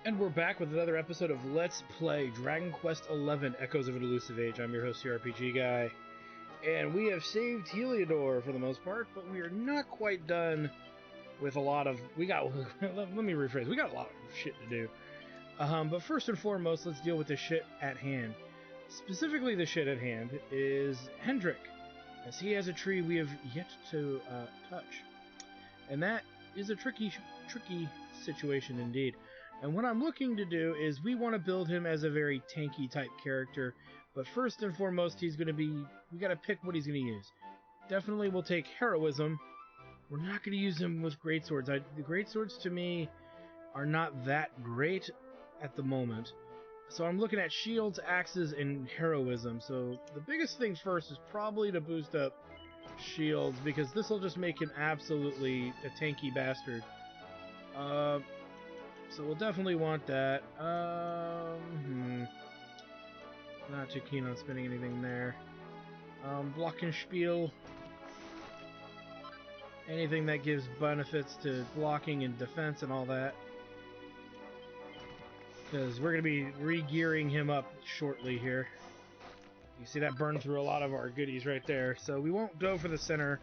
And we're back with another episode of Let's Play Dragon Quest XI Echoes of an Elusive Age. I'm your host, the RPG Guy. And we have saved Heliodor for the most part, but we are not quite done with a lot of... let me rephrase. We got a lot of shit to do. But first and foremost, let's deal with the shit at hand. Specifically, the shit at hand is Hendrik, as he has a tree we have yet to touch. And that is a tricky situation indeed. And what I'm looking to do is we want to build him as a very tanky type character, but first and foremost he's going to be, we got to pick what he's going to use. Definitely we'll take heroism. We're not going to use him with greatswords. The greatswords to me are not that great at the moment. So I'm looking at shields, axes, and heroism. So the biggest thing first is probably to boost up shields, because this will just make him absolutely a tanky bastard. So we'll definitely want that. Not too keen on spending anything there. Glockenspiel. Anything that gives benefits to blocking and defense and all that. Because we're going to be re-gearing him up shortly here. You see that burn through a lot of our goodies right there. So we won't go for the center.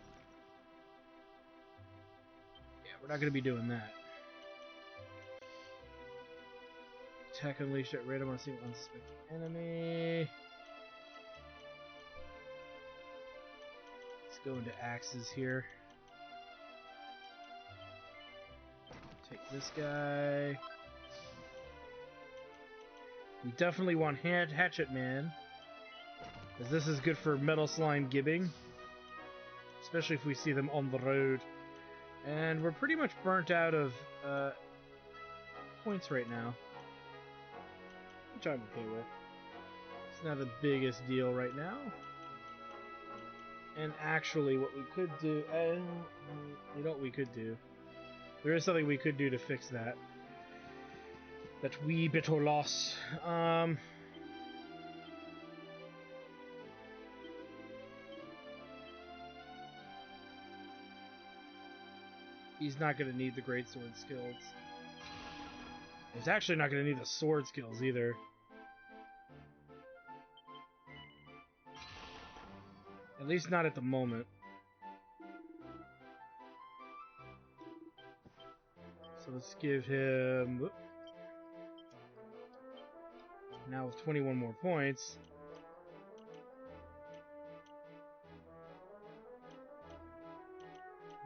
Yeah, we're not going to be doing that. Attack unleashed at random on a single unsuspecting enemy. Let's go into axes here. Take this guy. We definitely want Hatchet Man, as this is good for metal slime gibbing, especially if we see them on the road. And we're pretty much burnt out of points right now, which I'm okay with. It's not the biggest deal right now. And actually, what we could do, you know what we could do? There is something we could do to fix that. That wee bit of loss. He's not going to need the greatsword skills. He's actually not going to need the sword skills either. At least not at the moment. So let's give him... Now with 21 more points.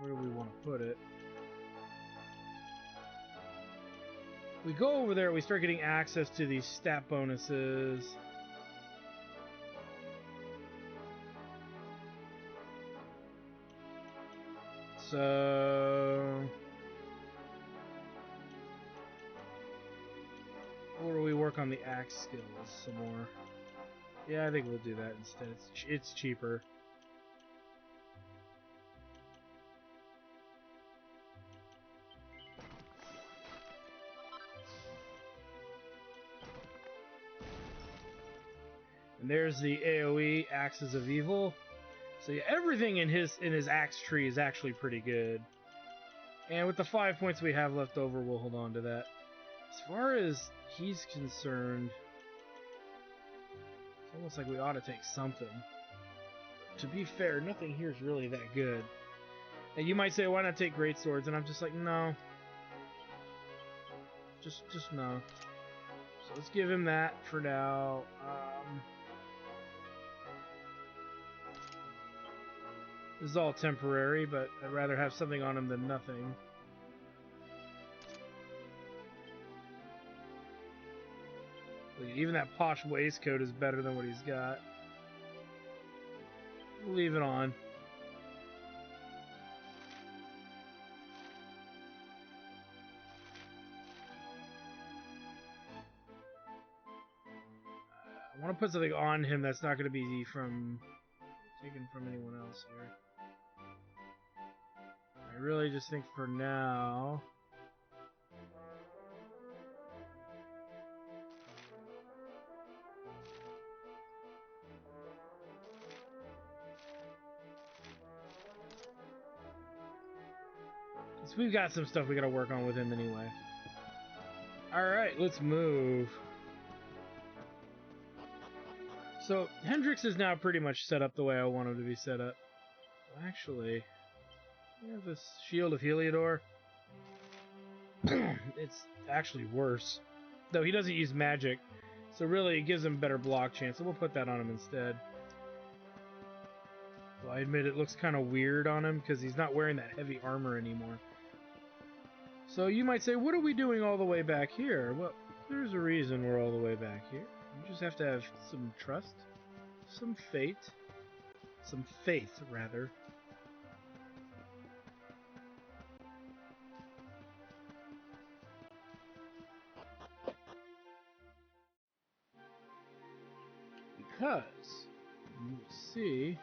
Where do we want to put it? We go over there, we start getting access to these stat bonuses. So... or do we work on the axe skills some more? Yeah, I think we'll do that instead. It's cheaper. And there's the AoE Axes of Evil. So yeah, everything in his axe tree is actually pretty good. And with the 5 points we have left over, we'll hold on to that. As far as he's concerned, it's almost like we ought to take something. To be fair, nothing here is really that good. And you might say, why not take great swords? And I'm just like, no. Just no. So let's give him that for now. This is all temporary, but I'd rather have something on him than nothing. Even that posh waistcoat is better than what he's got. We'll leave it on. I want to put something on him that's not going to be taken from anyone else here. I really just think for now... so we've got some stuff we gotta work on with him anyway. Alright, let's move. So, Hendrix is now pretty much set up the way I want him to be set up. Actually, we have this Shield of Heliodor. It's actually worse. Though he doesn't use magic, so really it gives him better block chance, so we'll put that on him instead. Well, I admit it looks kind of weird on him because he's not wearing that heavy armor anymore. So you might say, what are we doing all the way back here? Well, there's a reason we're all the way back here. You just have to have some trust, some faith, rather. Because, you will see,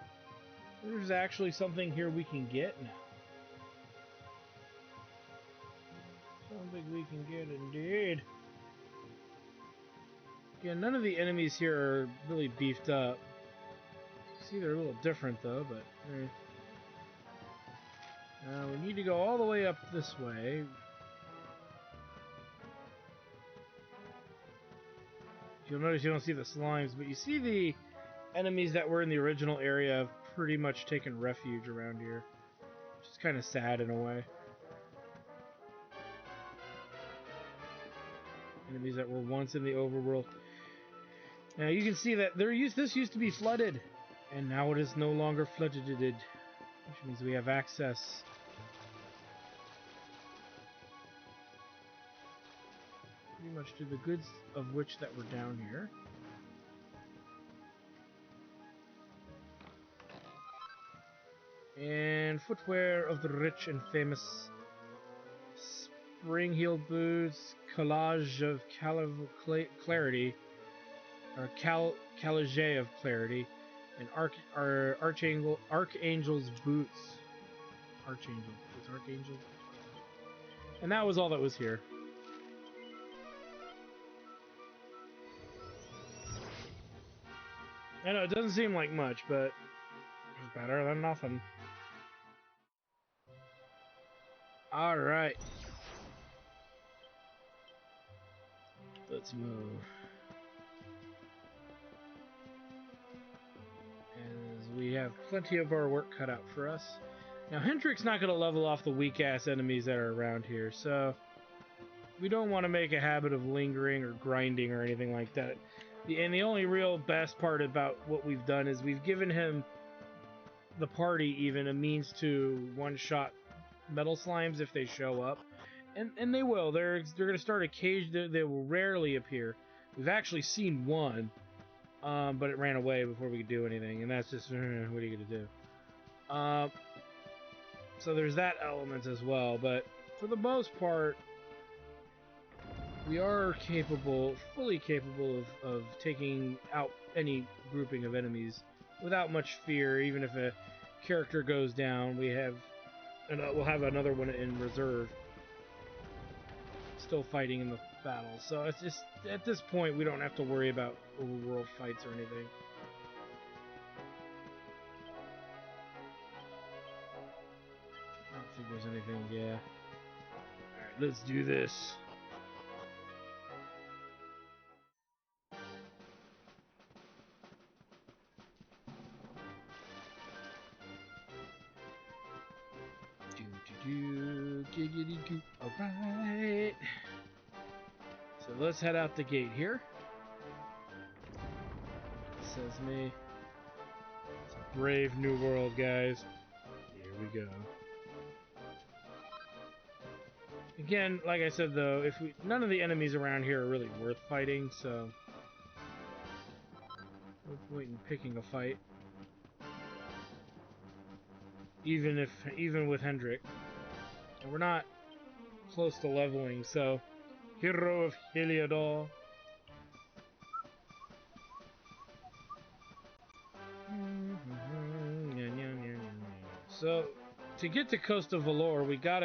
there's actually something here we can get now. Something we can get indeed. Yeah, none of the enemies here are really beefed up. See, they're a little different though, but we need to go all the way up this way. You'll notice you don't see the slimes, but you see the enemies that were in the original area have pretty much taken refuge around here, which is kind of sad in a way. Enemies that were once in the overworld. Now you can see that this used to be flooded, and now it is no longer flooded, which means we have access. Pretty much to the goods of which that were down here. And footwear of the rich and famous. Spring heel boots, collage of clarity, or collage of clarity, and archangel's boots. Archangel. And that was all that was here. I know it doesn't seem like much, but it's better than nothing. Alright. Let's move. As we have plenty of our work cut out for us. Now, Hendrix not going to level off the weak-ass enemies that are around here, so we don't want to make a habit of lingering or grinding or anything like that. And the only real best part about what we've done is we've given him, the party even, a means to one-shot metal slimes if they show up. And they will. They're going to start occasionally. They will rarely appear. We've actually seen one, but it ran away before we could do anything, and that's just, what are you going to do? So there's that element as well, but for the most part, we are fully capable of taking out any grouping of enemies without much fear. Even if a character goes down, we'll have another one in reserve, still fighting in the battle. So it's just, at this point, we don't have to worry about overworld fights or anything. I don't think there's anything, yeah. Alright, let's do this. Giggity goop. Alright. So let's head out the gate here. Says me. It's a brave new world, guys. Here we go. Again, like I said though, none of the enemies around here are really worth fighting, so no point in picking a fight. Even with Hendrik. And we're not close to leveling, so Hero of Heliodor. So to get to Coast of Valor, we got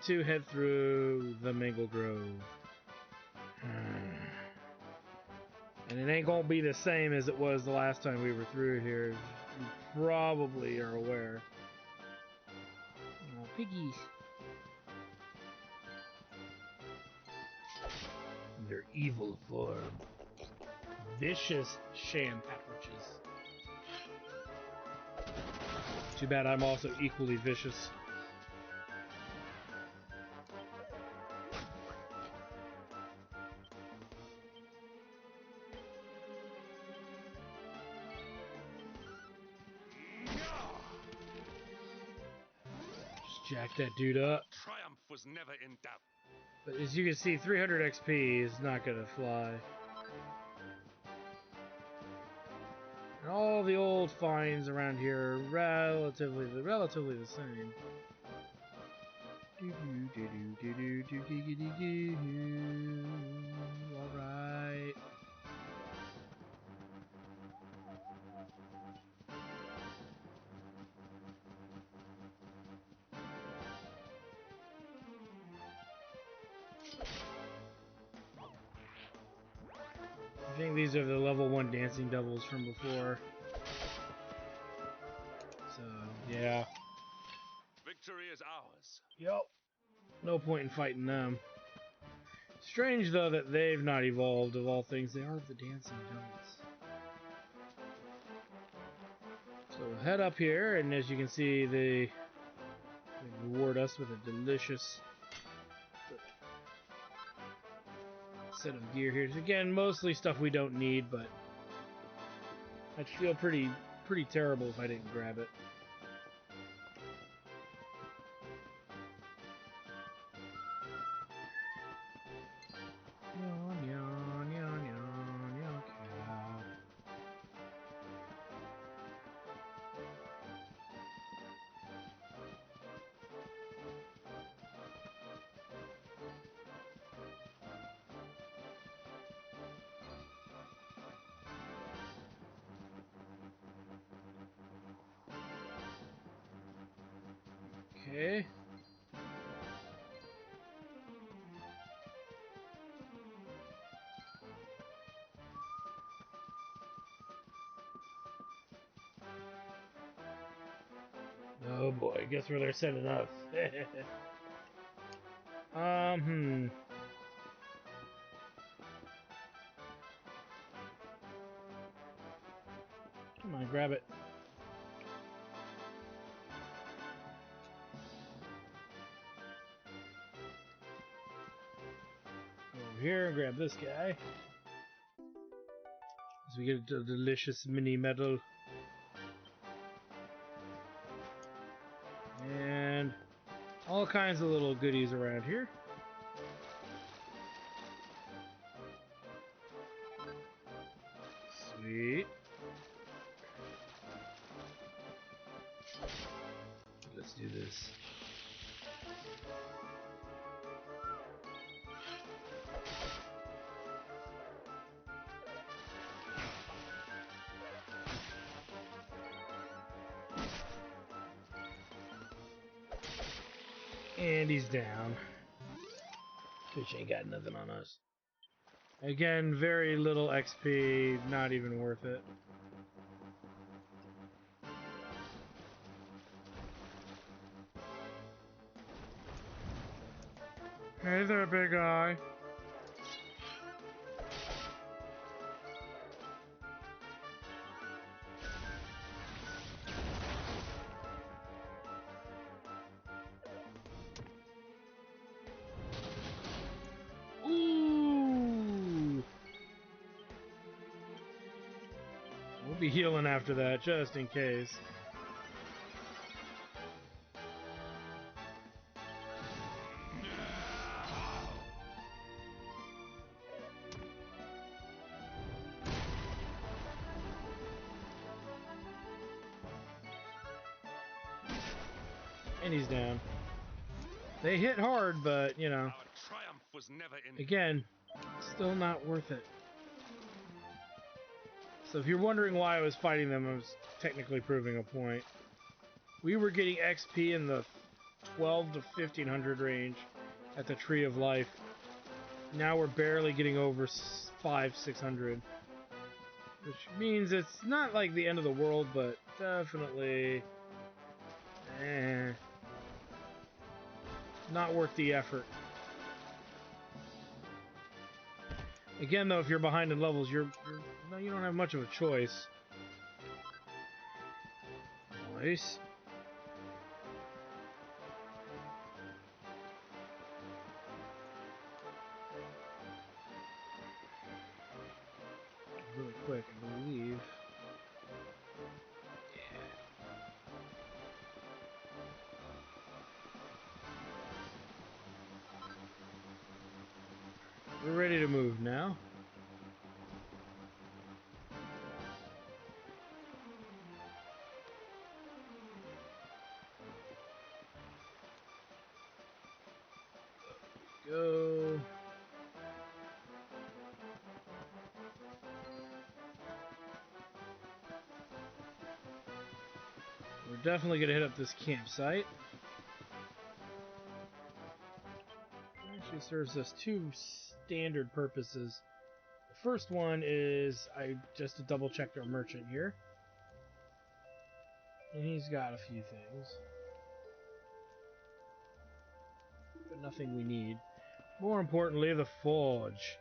to head through the Mangle Grove. And it ain't gonna be the same as it was the last time we were through here. You probably are aware. Oh, piggies. their evil form. Vicious Shan Patwiches. Too bad I'm also equally vicious. Just jack that dude up. Triumph was never in doubt. But as you can see, 300 XP is not gonna fly. And all the old finds around here are relatively the same. Alright. I think these are the level 1 dancing devils from before. So, yeah. Victory is ours. Yup. No point in fighting them. Strange, though, that they've not evolved. Of all things, they are the dancing devils. So we'll head up here, and as you can see, they reward us with a delicious set of gear here. Again, mostly stuff we don't need, but I'd feel pretty terrible if I didn't grab it. Yawn, yawn, yawn, yawn, yawn, cow. Okay. Oh boy, guess where they're sending us. Come on, grab it. Over here and grab this guy. As we get a delicious mini medal. And all kinds of little goodies around here. Sweet. Let's do this. And he's down. Fish ain't got nothing on us. Again, very little XP, not even worth it. Hey there, big guy. Ooh! We'll be healing after that, just in case. And he's down. They hit hard, but, you know. Our triumph was never in Again, still not worth it. So if you're wondering why I was fighting them, I was technically proving a point. We were getting XP in the 12 to 1500 range at the Tree of Life. Now we're barely getting over 500-600. Which means it's not like the end of the world, but definitely... not worth the effort. Again, though, if you're behind in levels, no, you don't have much of a choice. Nice. Really quick, I believe. We're ready to move now. Go. We're definitely going to hit up this campsite. It actually serves us two standard purposes. The first one is just to double check our merchant here. And he's got a few things. But nothing we need. More importantly, the forge.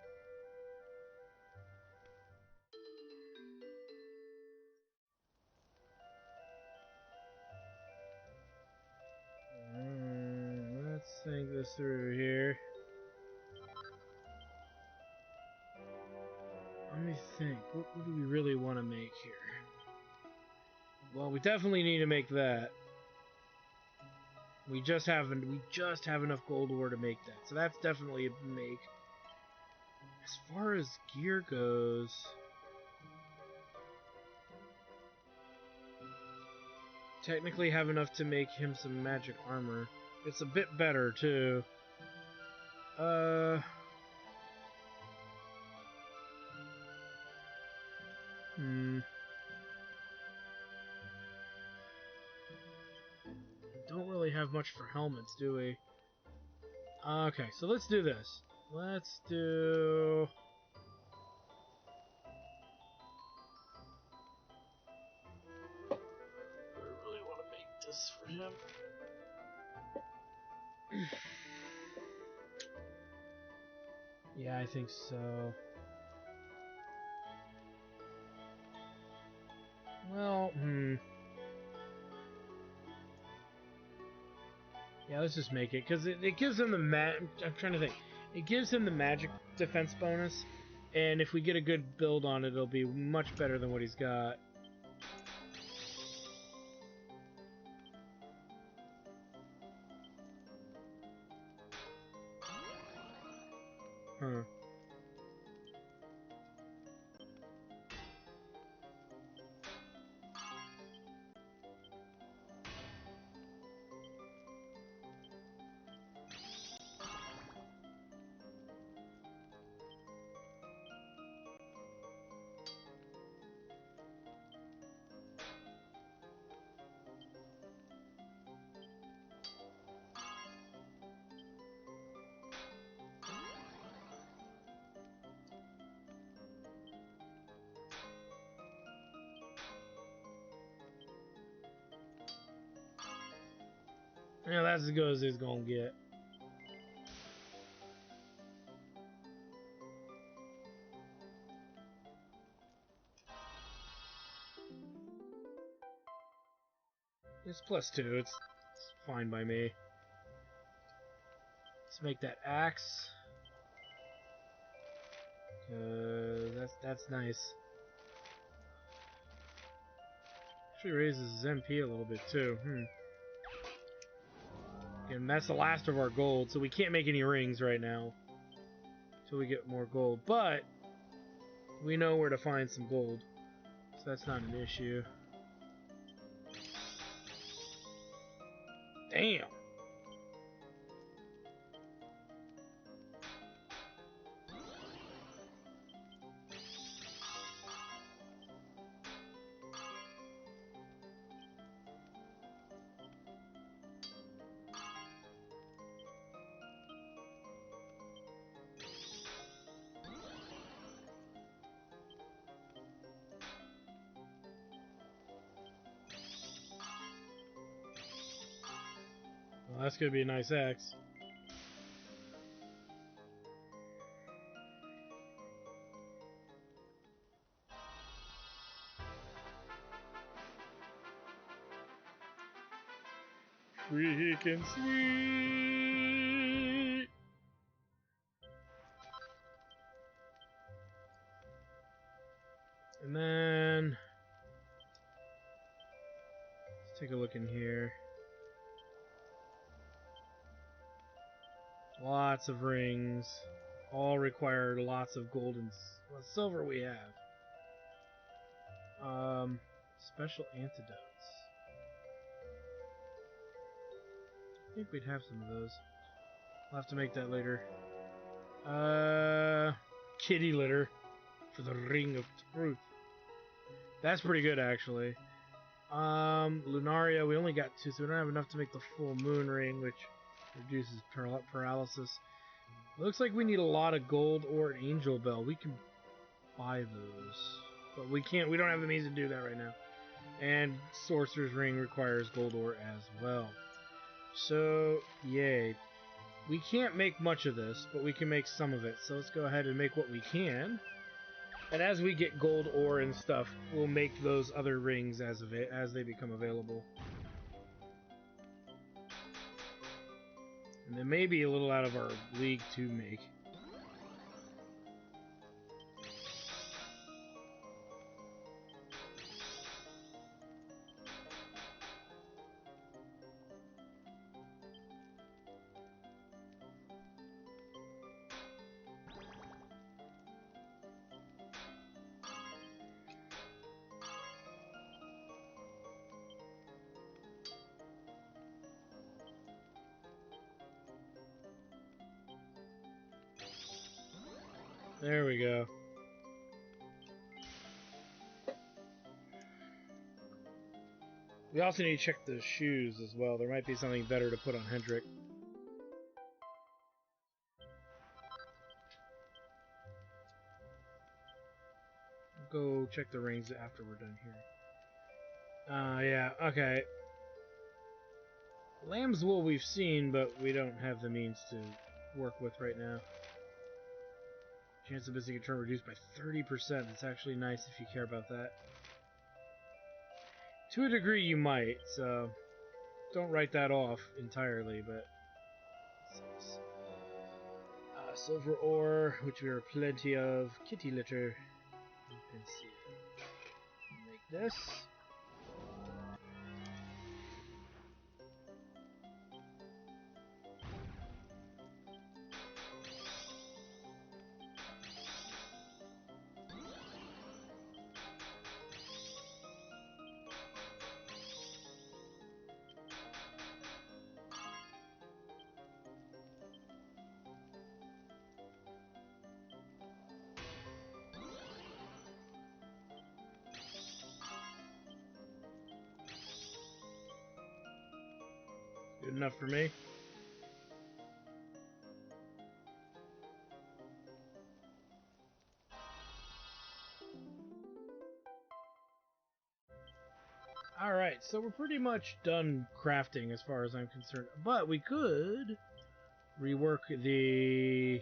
Let's think this through here. Let me think. What do we really want to make here? Well, we definitely need to make that. We just have enough gold ore to make that. So that's definitely a make. As far as gear goes, technically have enough to make him some magic armor. It's a bit better too. Don't really have much for helmets, do we? Okay, so let's do this. Let's do... I really want to make this for him. Yeah, I think so. Well, yeah, let's just make it, because it gives him the I'm trying to think. It gives him the magic defense bonus, and if we get a good build on it, it'll be much better than what he's got. Huh. Yeah, that's as good as it's gonna get. It's +2. It's fine by me. Let's make that axe. That's nice. Actually raises his MP a little bit too. And that's the last of our gold, so we can't make any rings right now until we get more gold. But we know where to find some gold, so that's not an issue. Damn. Well, that's gonna be a nice axe. Freaking sweet! And then let's take a look in here. Lots of rings. All require lots of gold and silver we have. Special antidotes. I think we'd have some of those. We'll have to make that later. Kitty litter for the ring of truth. That's pretty good, actually. Lunaria, we only got 2, so we don't have enough to make the full moon ring, which reduces paralysis. Looks like we need a lot of gold or an angel bell. We can buy those, but we can't. We don't have the means to do that right now. And sorcerer's ring requires gold ore as well. So yay. We can't make much of this, but we can make some of it. So let's go ahead and make what we can. And as we get gold ore and stuff, we'll make those other rings as they become available. And they may be a little out of our league to make. There we go. We also need to check the shoes as well. There might be something better to put on Hendrik. We'll go check the rings after we're done here. Yeah, okay. Lamb's wool we've seen, but we don't have the means to work with right now. Chance of missing a turn reduced by 30%. That's actually nice if you care about that. To a degree you might, so don't write that off entirely, but silver ore, which there are plenty of. Kitty litter. Let's see. Make this. Good enough for me. Alright, so we're pretty much done crafting as far as I'm concerned. But we could rework these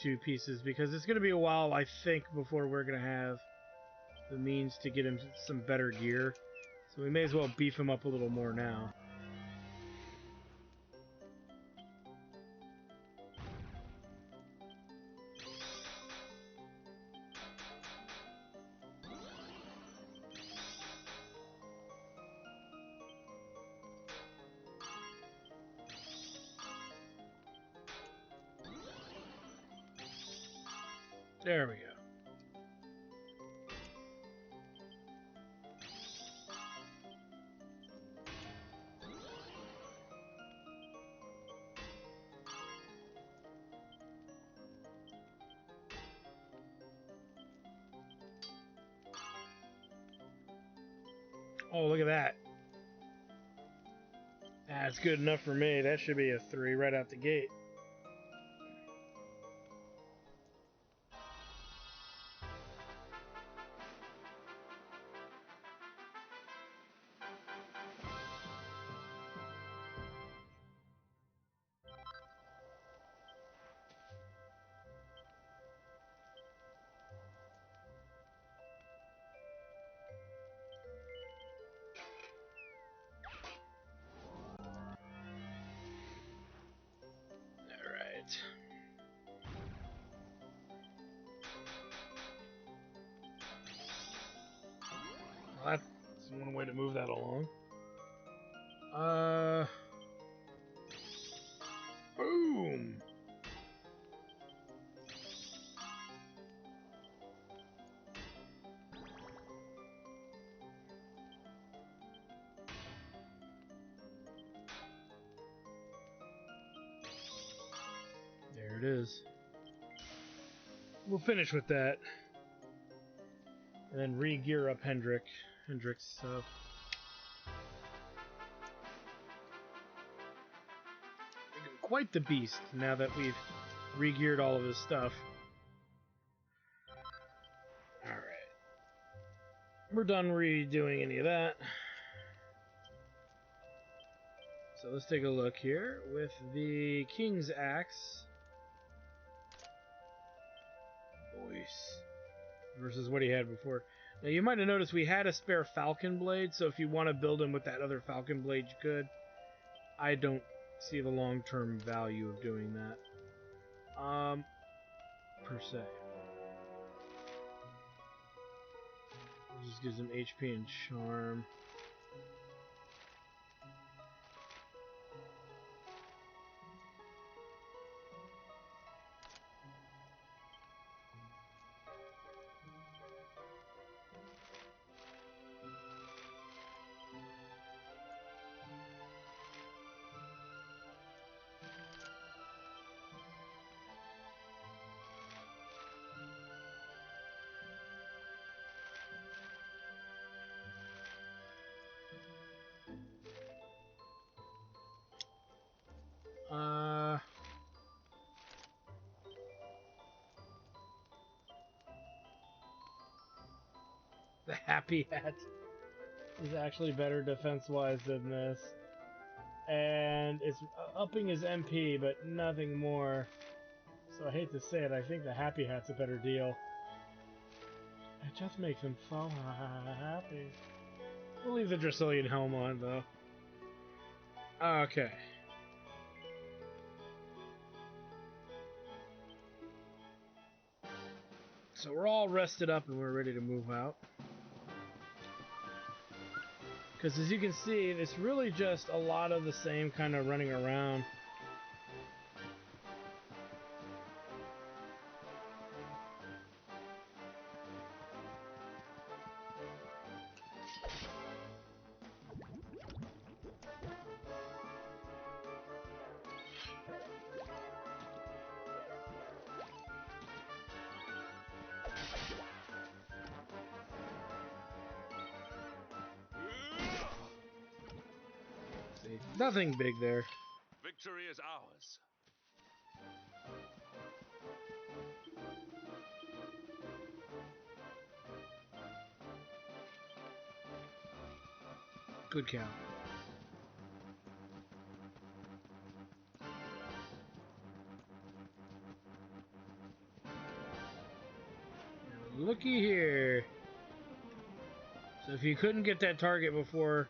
two pieces, because it's going to be a while, I think, before we're going to have the means to get him some better gear. So we may as well beef him up a little more now. There we go. Oh, look at that. That's good enough for me. That should be a 3 right out the gate. one way to move that along. Boom! There it is. We'll finish with that. And then re-gear up Hendrix, so... Quite the beast now that we've re-geared all of his stuff. Alright. We're done redoing any of that. So let's take a look here with the King's Axe. Voice. Versus what he had before. Now you might have noticed we had a spare Falcon Blade, so if you want to build him with that other Falcon Blade, you could. I don't see the long-term value of doing that. Per se. Just gives him HP and Charm. The Happy Hat is actually better defense-wise than this. And it's upping his MP, but nothing more. So I hate to say it, I think the Happy Hat's a better deal. It just makes him so happy. We'll leave the Dracilian helm on, though. Okay. So we're all rested up and we're ready to move out. Because as you can see, it's really just a lot of the same kind of running around. See, nothing big there. Victory is ours. Good count. Now, looky here. So if you couldn't get that target before,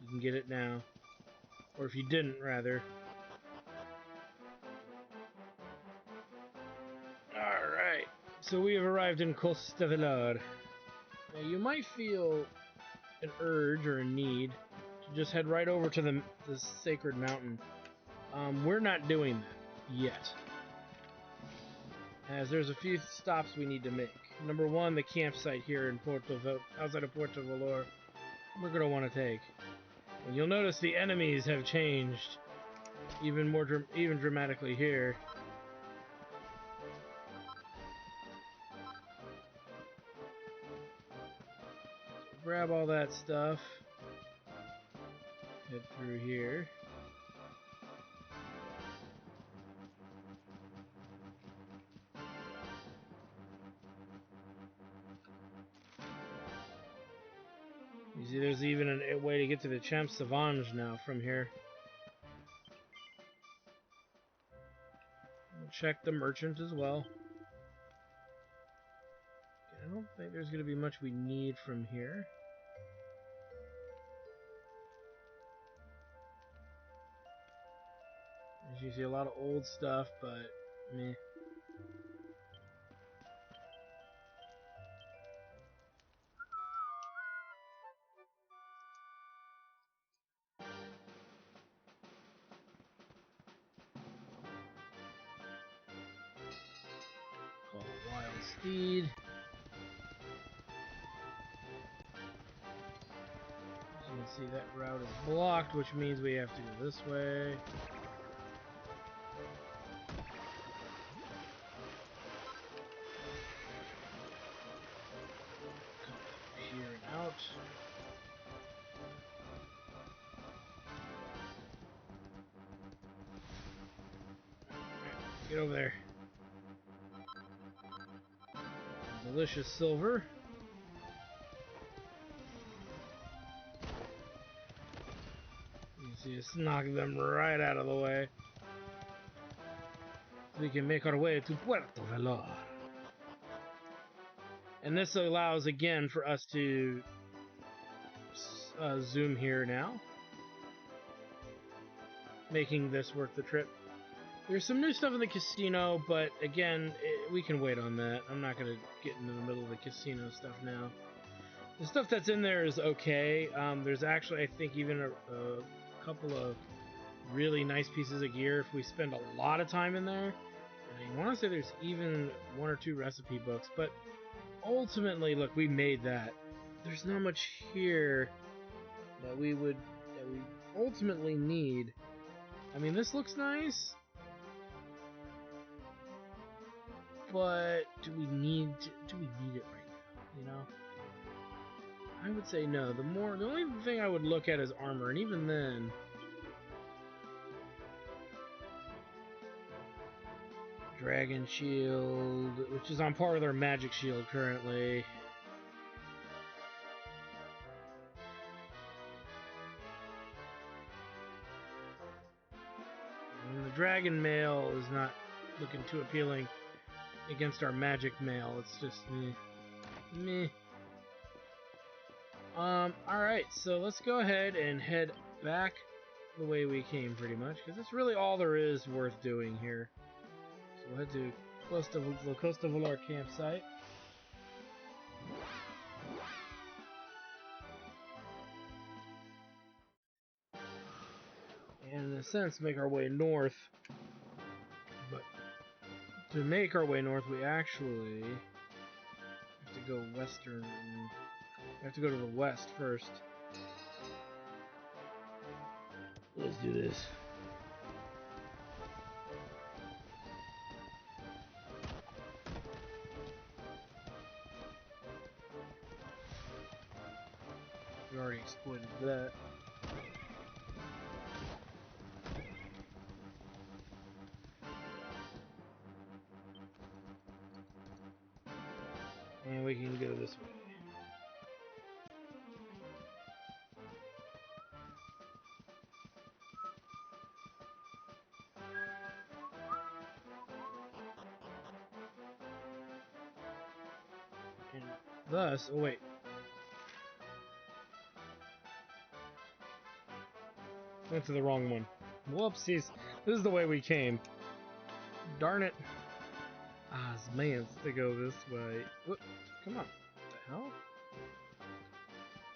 you can get it now. Or if you didn't, rather. Alright. So we have arrived in Costa Velar. Now you might feel an urge or a need to just head right over to the sacred mountain. We're not doing that yet, as there's a few stops we need to make. Number one, the campsite here in outside of Porto Valor, we're going to want to take. And you'll notice the enemies have changed even dramatically here. Grab all that stuff. Head through here. You see, there's even a way to get to the Champ Sauvage now from here. We'll check the merchant as well. I don't think there's going to be much we need from here. As you see, a lot of old stuff, but meh. wild steed. As you can see, that route is blocked, which means we have to go this way. Come here and out. Get over there. Some delicious silver. You can see us knock them right out of the way. So we can make our way to Puerto Valor. And this allows, again, for us to zoom here now, making this worth the trip. There's some new stuff in the casino, but again, we can wait on that. I'm not going to get into the middle of the casino stuff now. The stuff that's in there is okay. There's actually, I think, even a couple of really nice pieces of gear if we spend a lot of time in there. And I want to say there's even 1 or 2 recipe books, but ultimately, look, we made that. There's not much here that we ultimately need. I mean, this looks nice, but do we need it right now? You know, I would say no. The only thing I would look at is armor, and even then, Dragon Shield, which is on par with our Magic Shield currently. And the Dragon Mail is not looking too appealing against our Magic Mail. It's just meh. Alright, so let's go ahead and head back the way we came, pretty much, because that's really all there is worth doing here. So we'll head to the Costa Valor campsite. And in a sense, make our way north. But to make our way north, we actually have to go western. We have to go to the west first. Let's do this. We already exploited that. And we can go this way. And thus, oh wait. Went to the wrong one. Whoopsies. This is the way we came. Darn it. Ah, it's man's to go this way. What? Come on. What the hell?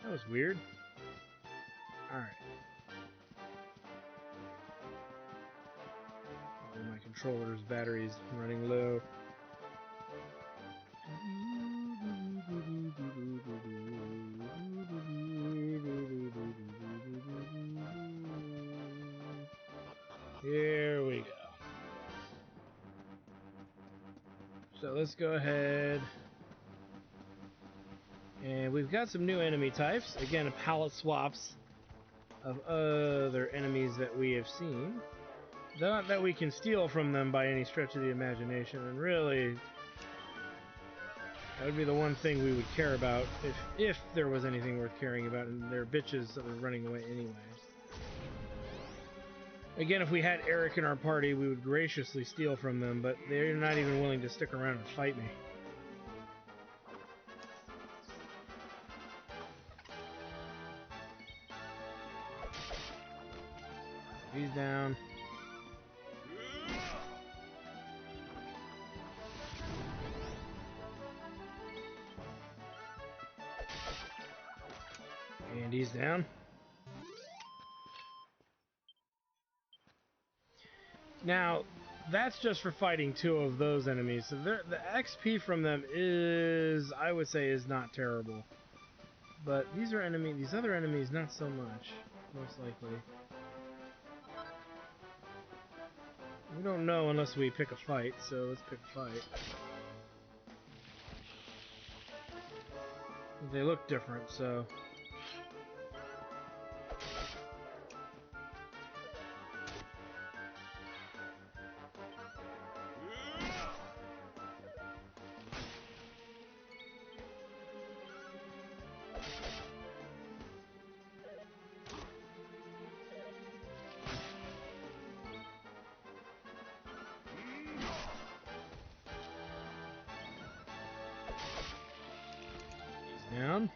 That was weird. Alright. Oh, my controller's battery's running low. Here we go. So let's go ahead. And we've got some new enemy types. Again, palette swaps of other enemies that we have seen. Not that we can steal from them by any stretch of the imagination, and really, that would be the one thing we would care about if there was anything worth caring about, and they're bitches that are running away anyway. Again, if we had Eric in our party, we would graciously steal from them, but they're not even willing to stick around and fight me. He's down. And he's down. Now, That's just for fighting 2 of those enemies. So the XP from them is, I would say, is not terrible. But these other enemies, not so much, most likely. We don't know unless we pick a fight, so let's pick a fight. They look different, so... Down.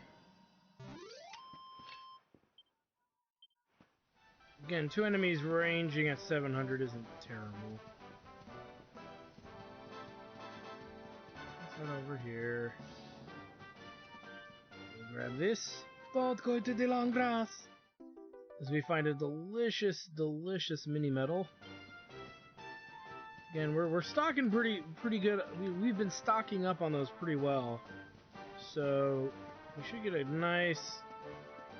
Again, 2 enemies ranging at 700 isn't terrible. Let's head over here. We'll grab this. Don't go to the long grass. As we find a delicious, delicious mini medal. Again, we're stocking pretty good. We've been stocking up on those pretty well. So we should get a nice,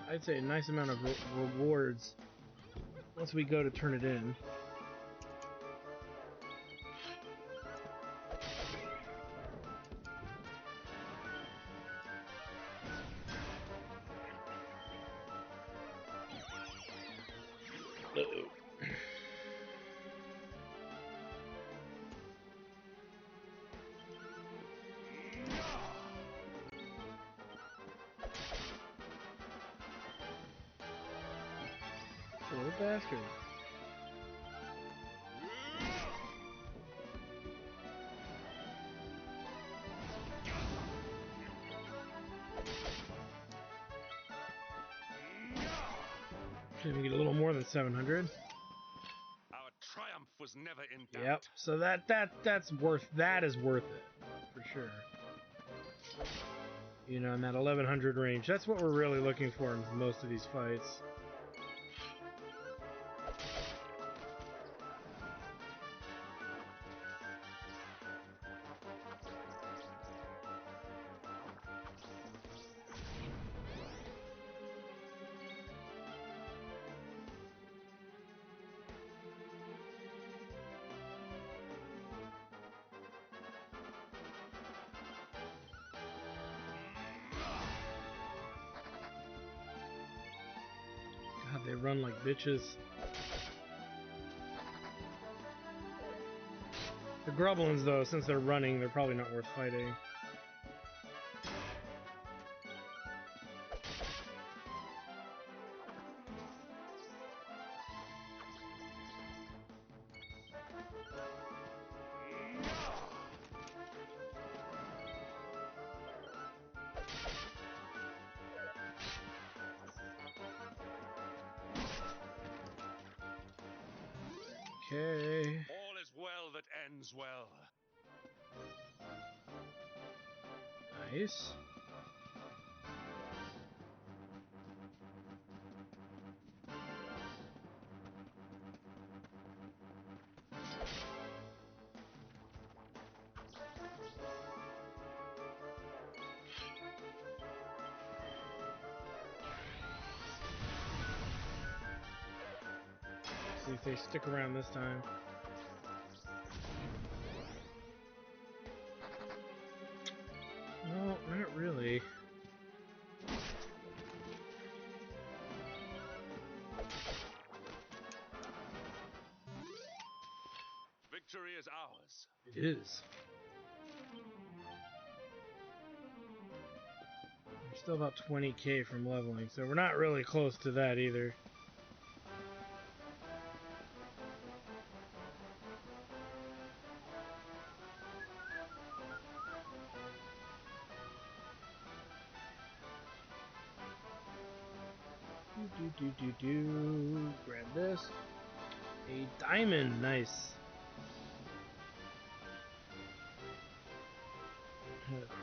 I'd say a nice amount of rewards once we go to turn it in. Uh-oh. Little bastard. Should we get a little more than 700? Our triumph was never in doubt. Yep. So that is worth it for sure. You know, in that 1100 range, that's what we're really looking for in most of these fights. God, they run like bitches. The Grublins, though, since they're running, they're probably not worth fighting. Okay. All is well that ends well. Nice. See if they stick around this time. No, not really. Victory is ours. It is. We're still about 20k from leveling, so we're not really close to that either. Grab this. A diamond, nice.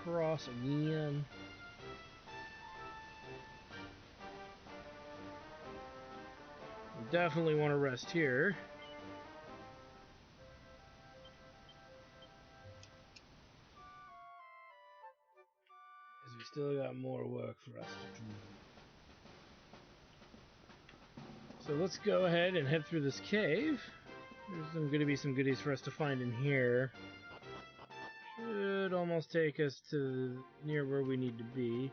Cross again. We definitely want to rest here. still got more work for us to do. So let's go ahead and head through this cave. There's going to be some goodies for us to find in here. Should almost take us to near where we need to be.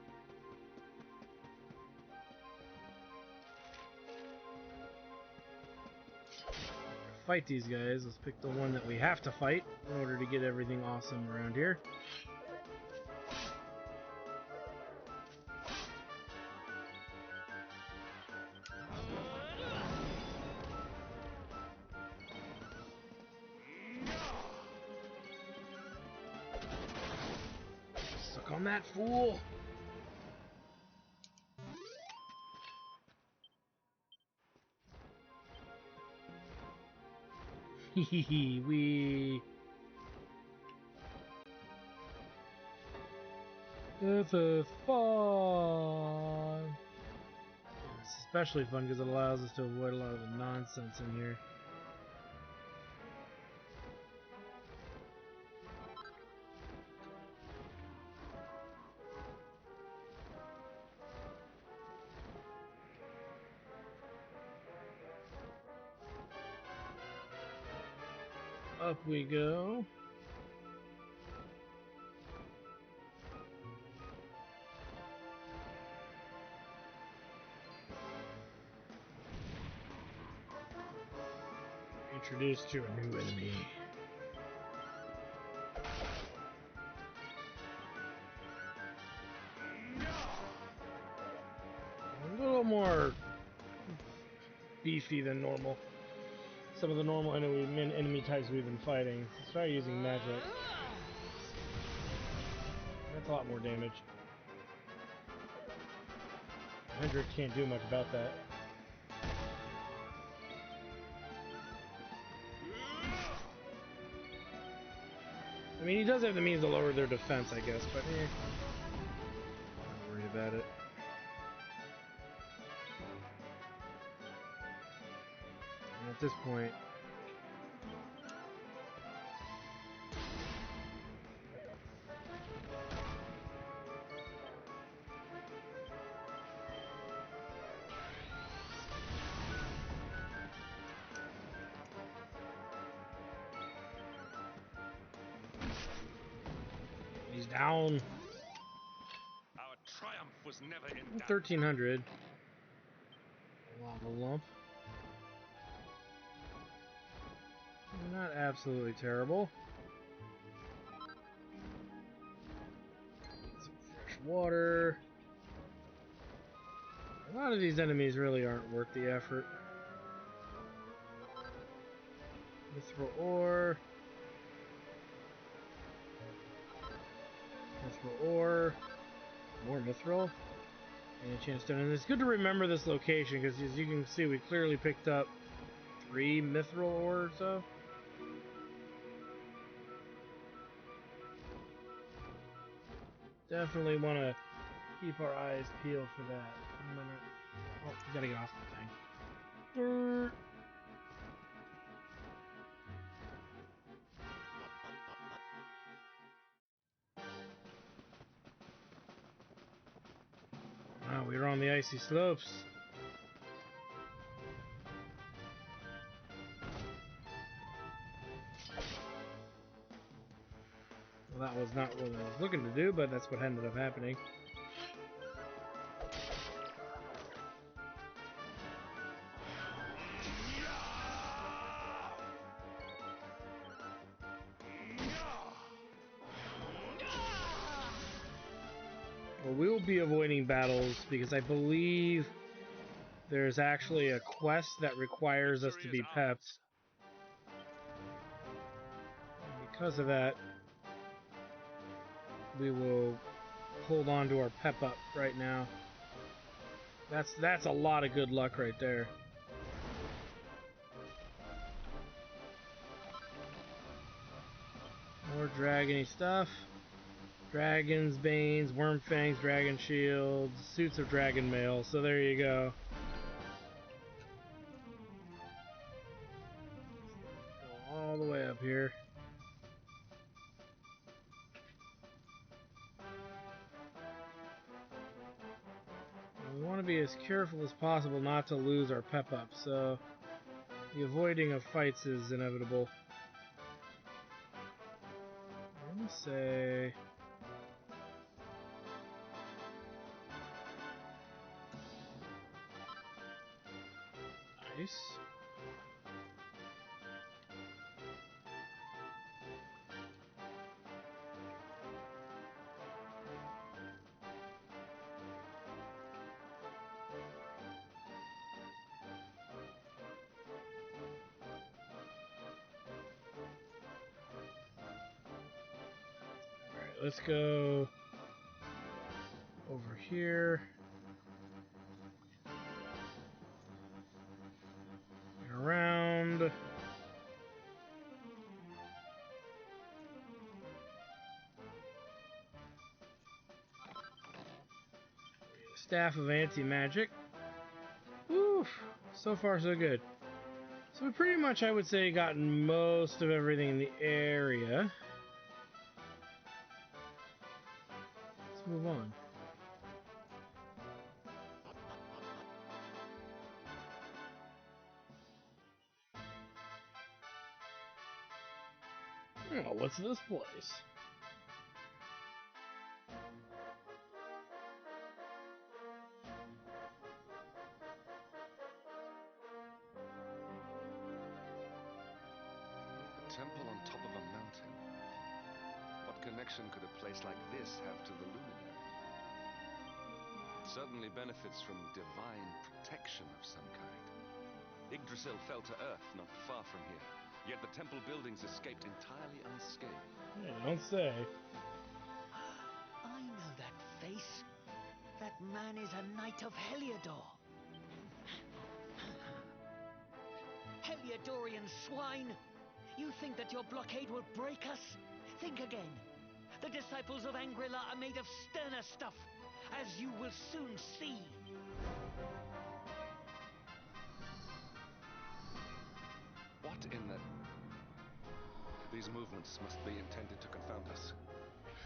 Fight these guys. Let's pick the one that we have to fight in order to get everything awesome around here. Suck on that, fool! Hehehe, This is fun! It's especially fun because it allows us to avoid a lot of the nonsense in here. Up we go. Introduced to a new enemy. A little more beefy than normal. Some of the normal enemy types we've been fighting. Let's try using magic. That's a lot more damage. Hendrik can't do much about that. I mean, he does have the means to lower their defense, I guess, but I'm not worried about it. And at this point, he's down. Our triumph was never in doubt. 1300. Lava lump. Not absolutely terrible. Some fresh water. A lot of these enemies really aren't worth the effort. Mithril ore. Mithril ore. More mithril. And a chance to. And it's good to remember this location because, as you can see, we clearly picked up 3 mithril ore or so. Definitely want to keep our eyes peeled for that. Oh, we gotta get off the thing. Dirt. Wow, we were on the icy slopes. Well, that was not what I was looking to do, but that's what ended up happening. Well, we'll be avoiding battles because I believe there's actually a quest that requires us to be pepped. And because of that, we will hold on to our pep up right now. That's a lot of good luck right there. More dragony stuff. Dragons, Banes, Worm Fangs, Dragon Shields, Suits of Dragon Mail, so there you go. Go all the way up here. to be as careful as possible not to lose our pep up, so the avoiding of fights is inevitable. I'm gonna say... Nice. Alright, let's go over here. And around. Staff of Anti-Magic. Oof! So far, so good. So we pretty much, I would say, gotten most of everything in the area. Let's move on. Oh, what's this place? A temple on top of a mountain. What connection could a place like this have to the luminary? It certainly benefits from divine protection of some kind. Yggdrasil fell to earth not far from here, yet the temple buildings escaped entirely unscathed. Yeah, don't say. I know that face. That man is a knight of Heliodor. Heliodorian swine! You think that your blockade will break us? Think again. The disciples of Angri-La are made of sterner stuff, as you will soon see. What in the... These movements must be intended to confound us.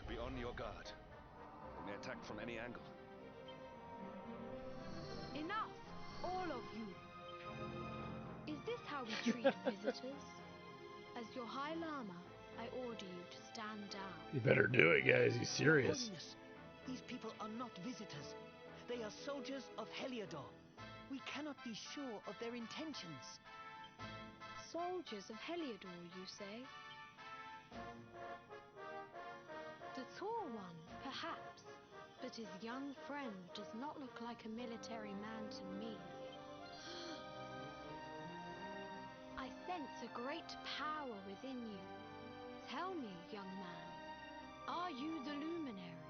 Be on your guard. They may attack from any angle. Enough, all of you. Is this how we treat visitors? As your High Lama, I order you to stand down. You better do it, guys. He's serious. Holiness, these people are not visitors. They are soldiers of Heliodor. We cannot be sure of their intentions. Soldiers of Heliodor, you say? The tall one, perhaps, but his young friend does not look like a military man to me. I sense a great power within you. Tell me, young man, are you the luminary?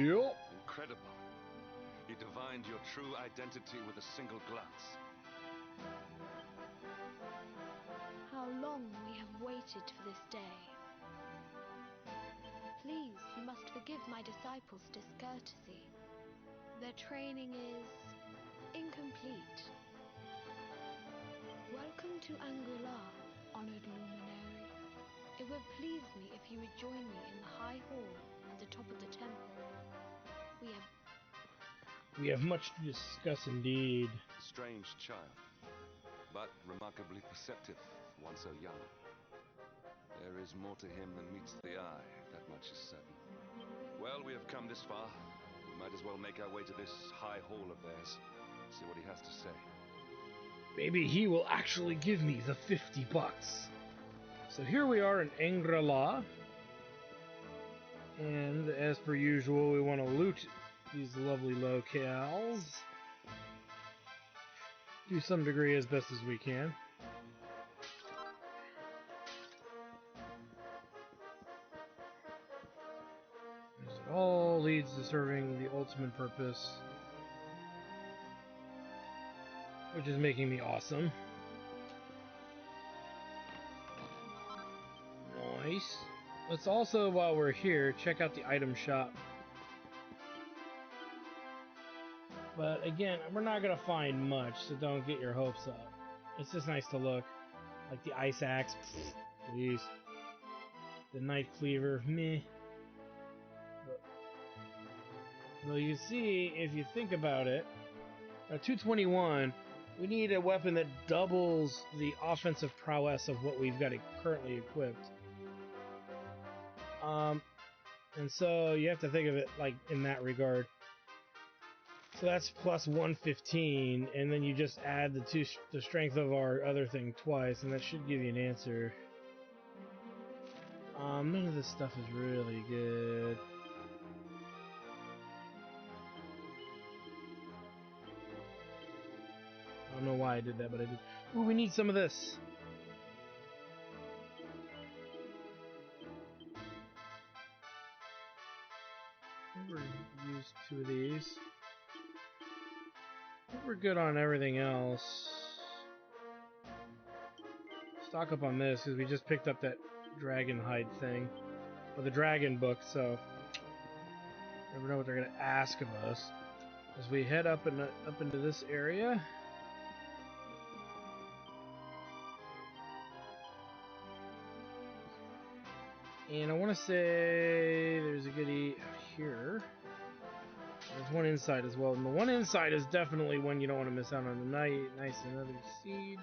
Yup. Incredible. You divined your true identity with a single glance. How long we have waited for this day. Please, you must forgive my disciples' discourtesy. Their training is incomplete. Welcome to Angri-La, honored luminary. It would please me if you would join me in the high hall at the top of the temple. We have much to discuss indeed. Strange child, but remarkably perceptive for one so young. There is more to him than meets the eye, that much is certain. Well, we have come this far. We might as well make our way to this high hall of theirs. See what he has to say. Maybe he will actually give me the $50. So here we are in Angri-La. And as per usual, we want to loot these lovely locales to some degree as best as we can. As it all leads to serving the ultimate purpose, which is making me awesome. Nice. Let's also, while we're here, check out the item shop. But again, we're not going to find much, so don't get your hopes up. It's just nice to look. Like the ice axe, pfft, please. The knife cleaver, meh. Well, you see, if you think about it, at 221, we need a weapon that doubles the offensive prowess of what we've got currently equipped. And so you have to think of it like in that regard. So that's plus 115, and then you just add the strength of our other thing twice, and that should give you an answer. None of this stuff is really good. I don't know why I did that, but I did. Ooh, we need some of this. We're use 2 of these. I think we're good on everything else. Stock up on this because we just picked up that dragon hide thing, or the dragon book. So never know what they're gonna ask of us as we head up into this area. And I want to say there's a goodie out here. There's one inside as well, and the one inside is definitely one you don't want to miss out on. The nice another seed.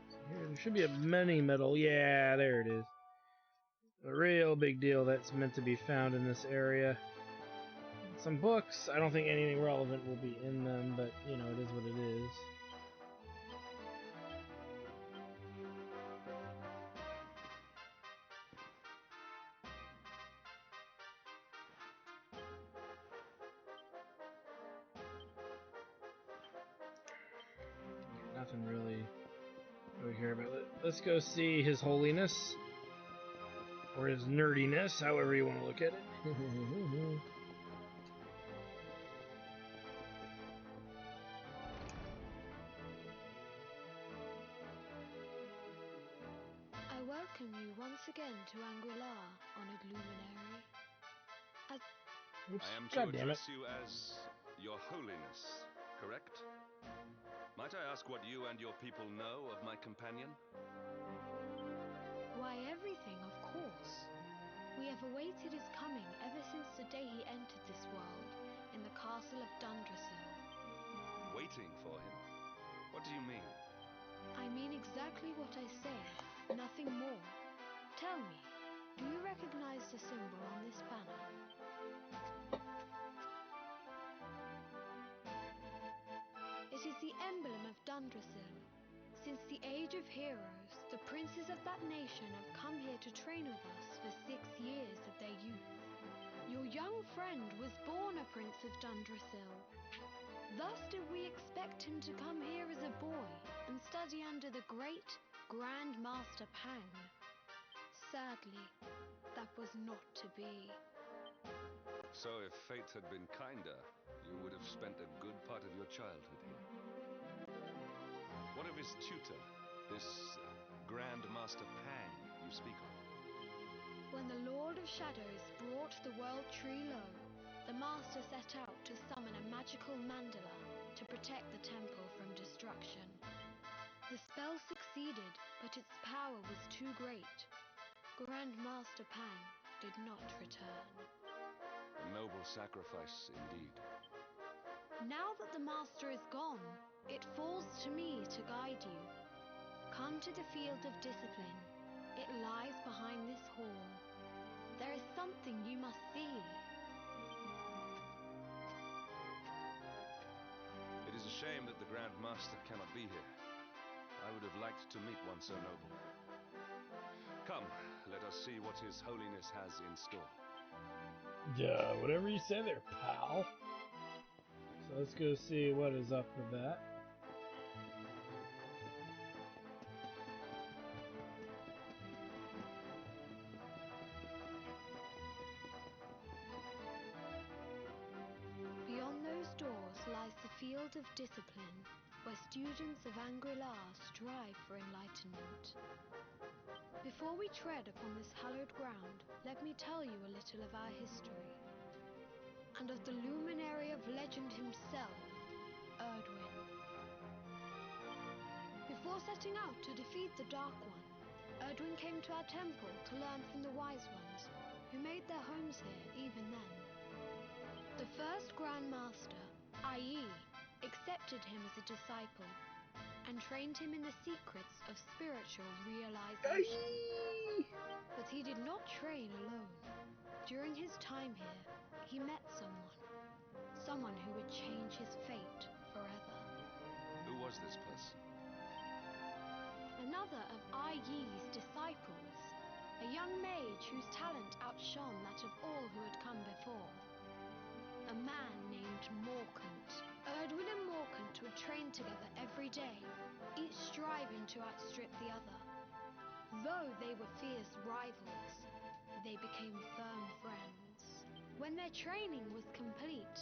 So here, there should be a mini medal. Yeah, there it is. A real big deal that's meant to be found in this area. Some books. I don't think anything relevant will be in them, but you know, it is what it is. Nothing really over here, but let's go see His Holiness, or his nerdiness, however you want to look at it. I welcome you once again to Angri-La, honored luminary. Oops, I am to God damn it. address you as Your Holiness, correct? Might I ask what you and your people know of my companion? Why, everything, of course. We have awaited his coming ever since the day he entered this world in the castle of Dundrasil. Waiting for him? What do you mean? I mean exactly what I say, nothing more. Tell me, do you recognize the symbol on this banner? It is the emblem of Dundrasil. Since the age of heroes, the princes of that nation have come here to train with us for 6 years of their youth. Your young friend was born a prince of Dundrasil. Thus did we expect him to come here as a boy and study under the great Grand Master Pang. Sadly, that was not to be. So if fate had been kinder, you would have spent a good part of your childhood here. What of his tutor, this Grand Master Pang you speak of? When the Lord of Shadows brought the world tree low, the Master set out to summon a magical mandala to protect the temple from destruction. The spell succeeded, but its power was too great. Grand Master Pang did not return. A noble sacrifice indeed. Now that the Master is gone, it falls to me to guide you. Come to the field of discipline. It lies behind this hall. There is something you must see. It is a shame that the Grand Master cannot be here. I would have liked to meet one so noble. Come, let us see what His Holiness has in store. Yeah, whatever you say there, pal. So let's go see what is up with that. Beyond those doors lies the field of discipline, where students of Angri-La strive for enlightenment. Before we tread upon this hallowed ground, let me tell you a little of our history, and of the luminary of legend himself, Erdwin. Before setting out to defeat the Dark One, Erdwin came to our temple to learn from the Wise Ones, who made their homes here even then. The first Grand Master, Ai, accepted him as a disciple and trained him in the secrets of spiritual realization. But he did not train alone. During his time here, he met someone who would change his fate forever. Who was this person? Another of Ai's disciples, a young mage whose talent outshone that of all who had come before. A man named Morkant. Erdwin and Morkant would train together every day, each striving to outstrip the other. Though they were fierce rivals, they became firm friends. When their training was complete,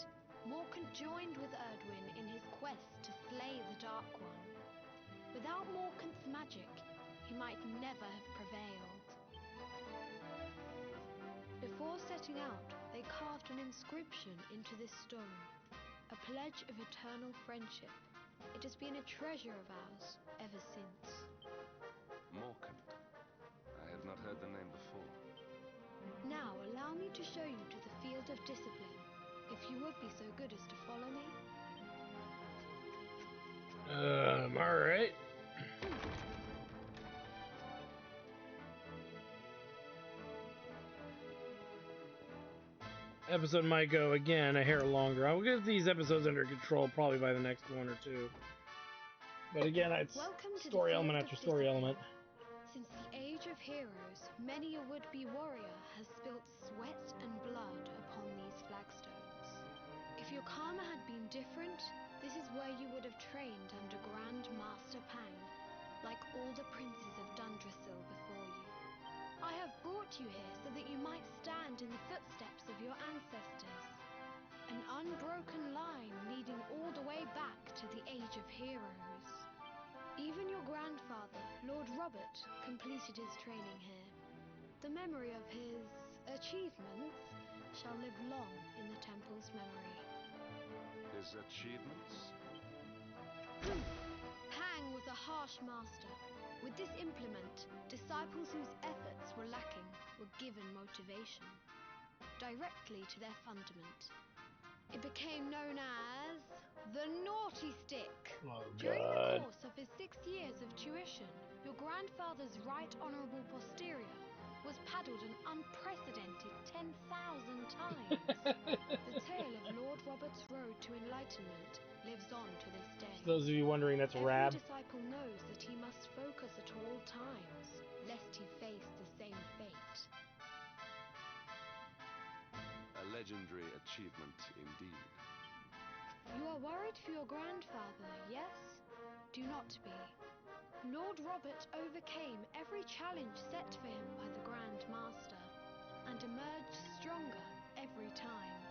Morkant joined with Erdwin in his quest to slay the Dark One. Without Morkant's magic, he might never have prevailed. Before setting out, they carved an inscription into this stone, a pledge of eternal friendship. It has been a treasure of ours ever since. Morkant. I have not heard the name before. Now allow me to show you to the field of discipline, if you would be so good as to follow me. Alright. Episode might go, again, a hair longer. I'll get these episodes under control probably by the next one or two. But again, it's story element after story element. Since the Age of Heroes, many a would-be warrior has spilt sweat and blood upon these flagstones. If your karma had been different, this is where you would have trained under Grand Master Pang, like all the princes of Dundrasil before you. I have brought you here so that you might stand in the footsteps of your ancestors. An unbroken line leading all the way back to the Age of Heroes. Even your grandfather, Lord Robert, completed his training here. The memory of his achievements shall live long in the temple's memory. His achievements? Pang was a harsh master. With this implement, disciples whose efforts were lacking were given motivation, directly to their fundament. It became known as the Naughty Stick. Oh, During the God. course of his 6 years of tuition, your grandfather's right honourable posterior was paddled an unprecedented 10,000 times. The tale of Lord Robert's road to enlightenment lives on to this day. For those of you wondering, that's Every Rab. disciple knows that he must focus at all times, lest he face the same fate. A legendary achievement indeed. You are worried for your grandfather, yes? Do not be. Lord Robert overcame every challenge set for him by the Grand Master, and emerged stronger every time.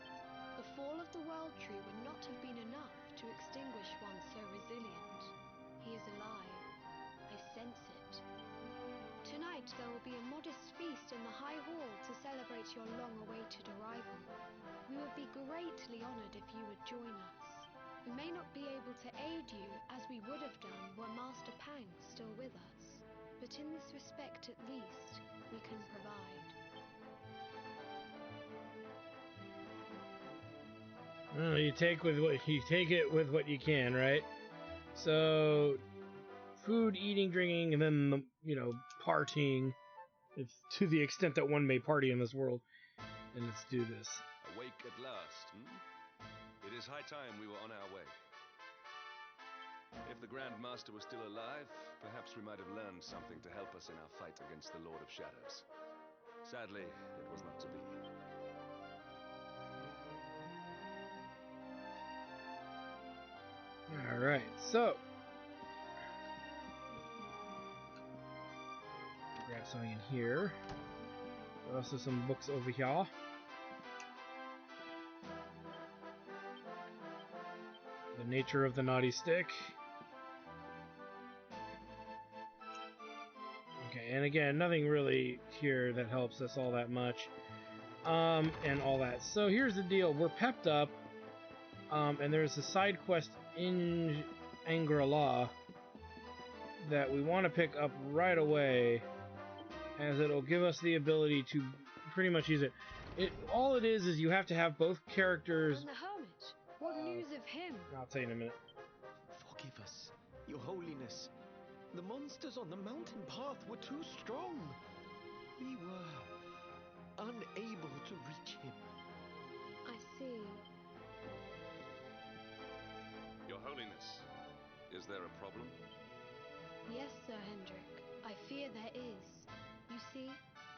The fall of the World Tree would not have been enough to extinguish one so resilient. He is alive. I sense it. Tonight there will be a modest feast in the High Hall to celebrate your long-awaited arrival. We would be greatly honoured if you would join us. We may not be able to aid you as we would have done were Master Pang still with us, but in this respect at least, we can provide. Well, you take it with what you can, right? So, food, eating, drinking, and then partying, if to the extent that one may party in this world. And let's do this. Awake at last, It is high time we were on our way. If the Grand Master was still alive, perhaps we might have learned something to help us in our fight against the Lord of Shadows. Sadly, it was not to be. Alright, so grab something in here. There are also some books over here. The nature of the naughty stick. Okay, and again, nothing really here that helps us all that much. And all that. So here's the deal. We're pepped up. And there's a side quest in Angri-La that we want to pick up right away, as it'll give us the ability to pretty much use it. All it is you have to have both characters. And the hermit? What news of him? I'll tell you in a minute. Forgive us, Your Holiness. The monsters on the mountain path were too strong. We were unable to reach him. I see. Your Holiness, is there a problem? Yes, Sir Hendrik. I fear there is. You see,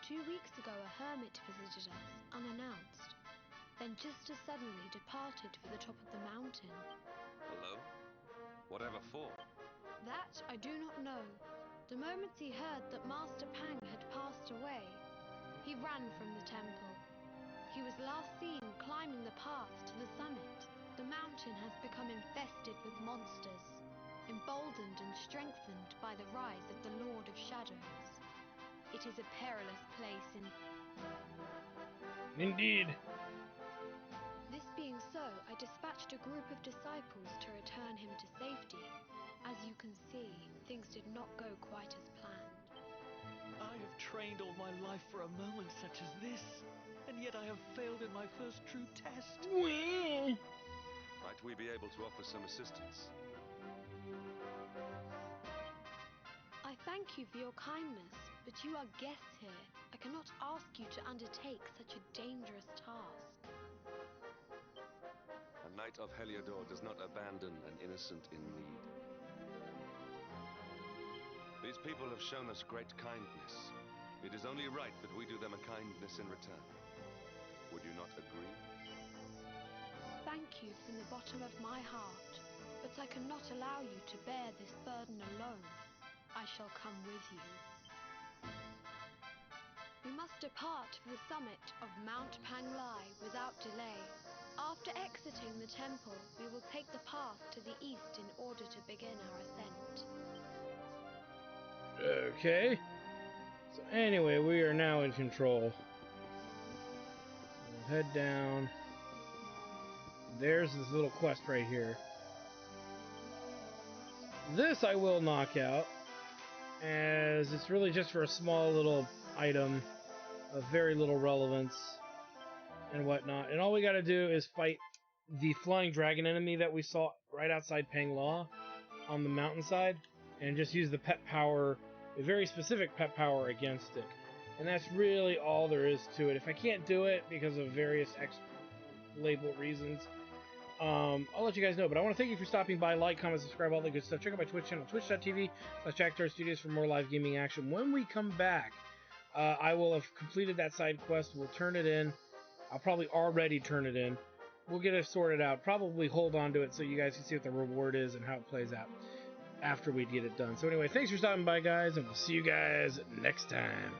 2 weeks ago a hermit visited us, unannounced. Then just as suddenly departed for the top of the mountain. Alone? Whatever for? That I do not know. The moment he heard that Master Pang had passed away, he ran from the temple. He was last seen climbing the path to the summit. The mountain has become infested with monsters, emboldened and strengthened by the rise of the Lord of Shadows. It is a perilous place Indeed. This being so, I dispatched a group of disciples to return him to safety. As you can see, things did not go quite as planned. I have trained all my life for a moment such as this, and yet I have failed in my first true test. Might we be able to offer some assistance? I thank you for your kindness, but you are guests here. I cannot ask you to undertake such a dangerous task. A knight of Heliodor does not abandon an innocent in need. These people have shown us great kindness. It is only right that we do them a kindness in return. Would you not agree? Thank you from the bottom of my heart, but I cannot allow you to bear this burden alone. I shall come with you. We must depart for the summit of Mount Panglai without delay. After exiting the temple, we will take the path to the east in order to begin our ascent. Okay. So anyway, we are now in control. We'll head down. There's this little quest right here. This I will knock out, as it's really just for a small little item of very little relevance and whatnot. And all we gotta do is fight the flying dragon enemy that we saw right outside Pangla on the mountainside, and just use the pet power, a very specific pet power against it. And that's really all there is to it. If I can't do it because of various label reasons, I'll let you guys know. But I want to thank you for stopping by. Like, comment, subscribe, all that good stuff. Check out my Twitch channel, twitch.tv/Jacktar Studios for more live gaming action. When we come back, I will have completed that side quest. We'll turn it in. I'll probably already turn it in. We'll get it sorted out. Probably hold on to it so you guys can see what the reward is and how it plays out after we get it done. So anyway, thanks for stopping by, guys, and we'll see you guys next time.